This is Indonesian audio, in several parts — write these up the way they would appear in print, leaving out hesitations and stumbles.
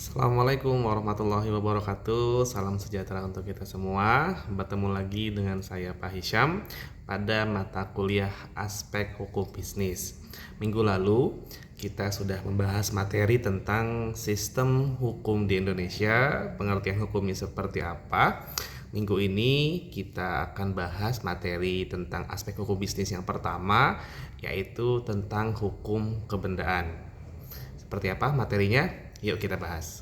Assalamualaikum warahmatullahi wabarakatuh. Salam sejahtera untuk kita semua. Bertemu lagi dengan saya Pak Hisham pada mata kuliah aspek hukum bisnis. Minggu lalu kita sudah membahas materi tentang sistem hukum di Indonesia, pengertian hukumnya seperti apa. Minggu ini kita akan bahas materi tentang aspek hukum bisnis yang pertama, yaitu tentang hukum kebendaan. Seperti apa materinya? Yuk kita bahas.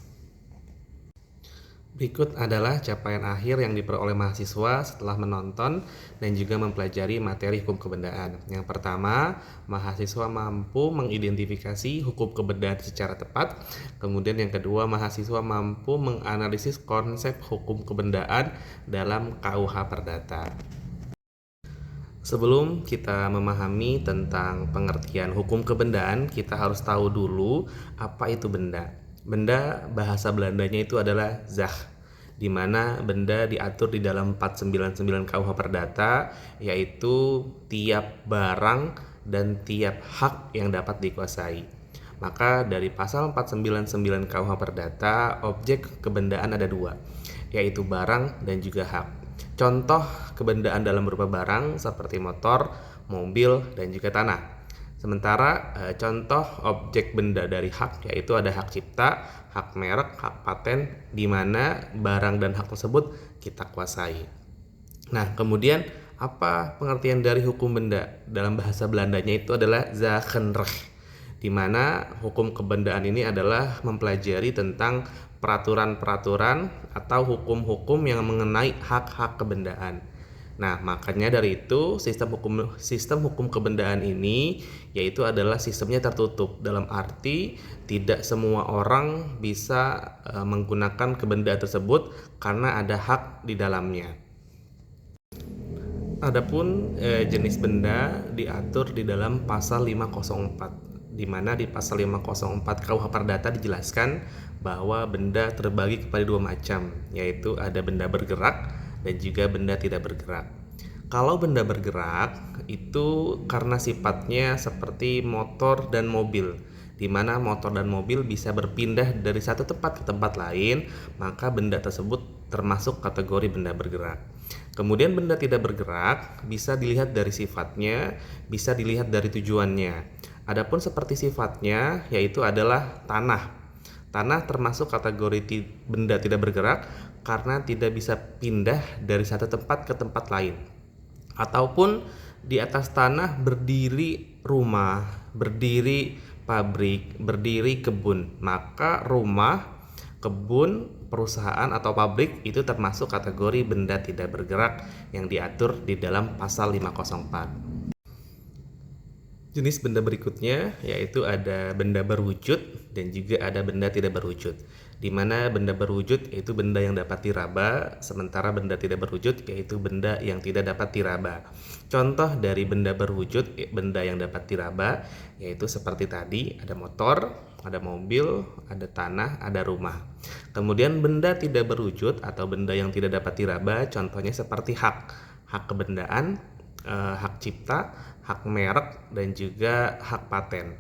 Berikut adalah capaian akhir yang diperoleh mahasiswa setelah menonton dan juga mempelajari materi hukum kebendaan. Yang pertama, mahasiswa mampu mengidentifikasi hukum kebendaan secara tepat. Kemudian yang kedua, mahasiswa mampu menganalisis konsep hukum kebendaan dalam KUH Perdata. Sebelum kita memahami tentang pengertian hukum kebendaan, kita harus tahu dulu apa itu benda. Benda bahasa Belandanya itu adalah zag, di mana benda diatur di dalam 499 KUH Perdata, yaitu tiap barang dan tiap hak yang dapat dikuasai. Maka dari pasal 499 KUH Perdata, objek kebendaan ada dua, yaitu barang dan juga hak. Contoh kebendaan dalam berupa barang seperti motor, mobil, dan juga tanah. Sementara contoh objek benda dari hak yaitu ada hak cipta, hak merek, hak paten, di mana barang dan hak tersebut kita kuasai. Nah, kemudian apa pengertian dari hukum benda? Dalam bahasa Belandanya itu adalah zakenrecht, di mana hukum kebendaan ini adalah mempelajari tentang peraturan-peraturan atau hukum-hukum yang mengenai hak-hak kebendaan. Nah, makanya dari itu sistem hukum kebendaan ini yaitu adalah sistemnya tertutup, dalam arti tidak semua orang bisa menggunakan kebendaan tersebut karena ada hak di dalamnya. Adapun jenis benda diatur di dalam pasal 504, di mana di pasal 504 KUH Perdata dijelaskan bahwa benda terbagi kepada dua macam, yaitu ada benda bergerak dan juga benda tidak bergerak. Kalau benda bergerak itu karena sifatnya seperti motor dan mobil, di mana motor dan mobil bisa berpindah dari satu tempat ke tempat lain, maka benda tersebut termasuk kategori benda bergerak. Kemudian benda tidak bergerak bisa dilihat dari sifatnya, bisa dilihat dari tujuannya. Adapun seperti sifatnya yaitu adalah tanah. Tanah termasuk kategori benda tidak bergerak karena tidak bisa pindah dari satu tempat ke tempat lain. Ataupun di atas tanah berdiri rumah, berdiri pabrik, berdiri kebun. Maka rumah, kebun, perusahaan atau pabrik itu termasuk kategori benda tidak bergerak yang diatur di dalam pasal 504. Jenis benda berikutnya yaitu ada benda berwujud dan juga ada benda tidak berwujud. Di mana benda berwujud yaitu benda yang dapat diraba, sementara benda tidak berwujud yaitu benda yang tidak dapat diraba. Contoh dari benda berwujud, benda yang dapat diraba yaitu seperti tadi, ada motor, ada mobil, ada tanah, ada rumah. Kemudian benda tidak berwujud atau benda yang tidak dapat diraba, contohnya seperti hak kebendaan, hak cipta, hak merek, dan juga hak paten.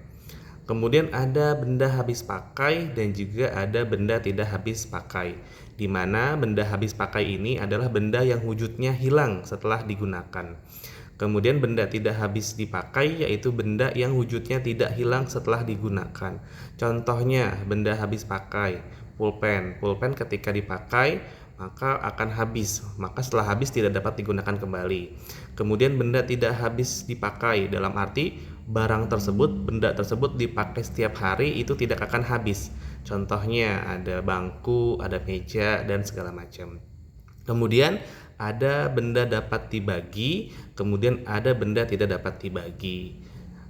Kemudian ada benda habis pakai dan juga ada benda tidak habis pakai, di mana benda habis pakai ini adalah benda yang wujudnya hilang setelah digunakan. Kemudian benda tidak habis dipakai yaitu benda yang wujudnya tidak hilang setelah digunakan. Contohnya benda habis pakai, pulpen. Pulpen ketika dipakai maka akan habis, maka setelah habis tidak dapat digunakan kembali. Kemudian benda tidak habis dipakai dalam arti barang tersebut, benda tersebut dipakai setiap hari itu tidak akan habis. Contohnya ada bangku, ada meja, dan segala macam. Kemudian ada benda dapat dibagi, kemudian ada benda tidak dapat dibagi.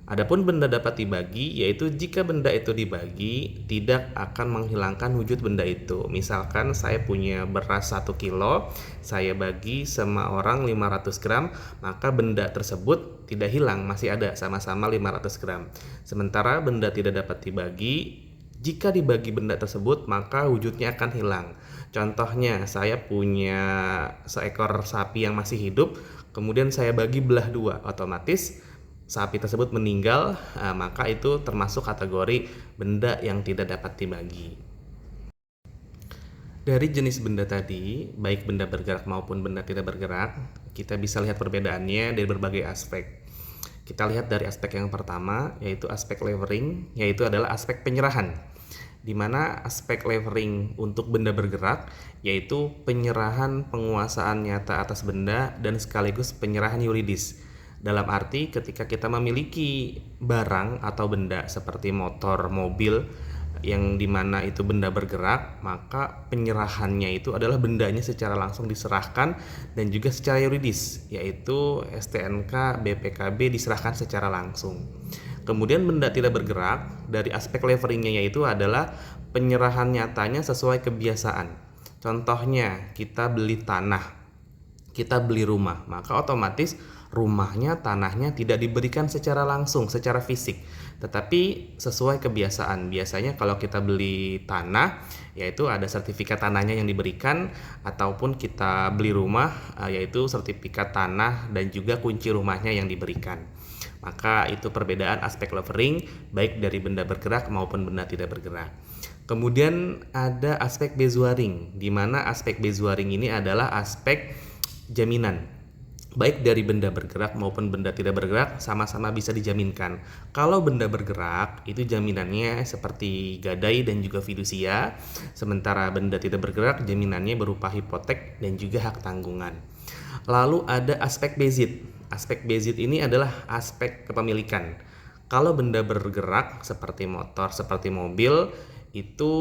Adapun benda dapat dibagi yaitu jika benda itu dibagi tidak akan menghilangkan wujud benda itu. Misalkan saya punya beras 1 kilo, saya bagi sama orang 500 gram, maka benda tersebut tidak hilang, masih ada sama-sama 500 gram. Sementara benda tidak dapat dibagi, jika dibagi benda tersebut maka wujudnya akan hilang. Contohnya saya punya seekor sapi yang masih hidup, kemudian saya bagi belah dua, otomatis sapi tersebut meninggal, maka itu termasuk kategori benda yang tidak dapat dibagi. Dari jenis benda tadi, baik benda bergerak maupun benda tidak bergerak, kita bisa lihat perbedaannya dari berbagai aspek. Kita lihat dari aspek yang pertama, yaitu aspek levering, yaitu adalah aspek penyerahan. Di mana aspek levering untuk benda bergerak, yaitu penyerahan penguasaan nyata atas benda dan sekaligus penyerahan yuridis. Dalam arti ketika kita memiliki barang atau benda seperti motor, mobil, yang dimana itu benda bergerak, maka penyerahannya itu adalah bendanya secara langsung diserahkan dan juga secara yuridis, yaitu STNK, BPKB diserahkan secara langsung. Kemudian benda tidak bergerak dari aspek leveringnya yaitu adalah penyerahan nyatanya sesuai kebiasaan. Contohnya kita beli tanah, kita beli rumah, maka otomatis rumahnya, tanahnya tidak diberikan secara langsung, secara fisik, tetapi sesuai kebiasaan. Biasanya kalau kita beli tanah, yaitu ada sertifikat tanahnya yang diberikan, ataupun kita beli rumah, yaitu sertifikat tanah dan juga kunci rumahnya yang diberikan. Maka itu perbedaan aspek levering baik dari benda bergerak maupun benda tidak bergerak. Kemudian ada aspek bezuaring, di mana aspek bezuaring ini adalah aspek jaminan. Baik dari benda bergerak maupun benda tidak bergerak sama-sama bisa dijaminkan. Kalau benda bergerak itu jaminannya seperti gadai dan juga fidusia, sementara benda tidak bergerak jaminannya berupa hipotek dan juga hak tanggungan. Lalu ada aspek bezit. Aspek bezit ini adalah aspek kepemilikan. Kalau benda bergerak seperti motor, seperti mobil, itu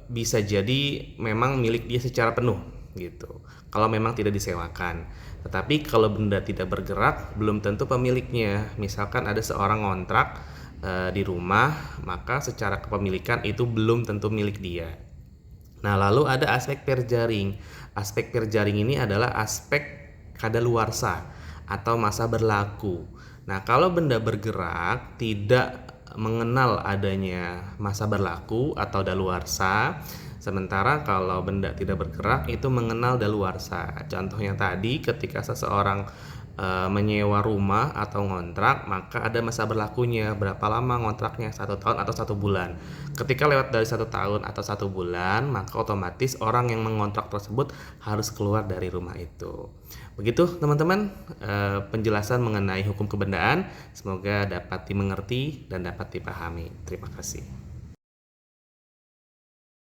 bisa jadi memang milik dia secara penuh gitu. Kalau memang tidak disewakan. Tetapi kalau benda tidak bergerak belum tentu pemiliknya. Misalkan ada seorang ngontrak di rumah, maka secara kepemilikan itu belum tentu milik dia. Nah, lalu ada aspek perjaring. Aspek perjaring ini adalah aspek kadaluarsa atau masa berlaku. Nah, kalau benda bergerak tidak mengenal adanya masa berlaku atau daluarsa, sementara kalau benda tidak bergerak itu mengenal daluarsa. Contohnya tadi ketika seseorang menyewa rumah atau ngontrak, maka ada masa berlakunya. Berapa lama ngontraknya? 1 tahun atau 1 bulan. Ketika lewat dari 1 tahun atau 1 bulan, maka otomatis orang yang mengontrak tersebut harus keluar dari rumah itu. Begitu teman-teman penjelasan mengenai hukum kebendaan. Semoga dapat dimengerti dan dapat dipahami. Terima kasih.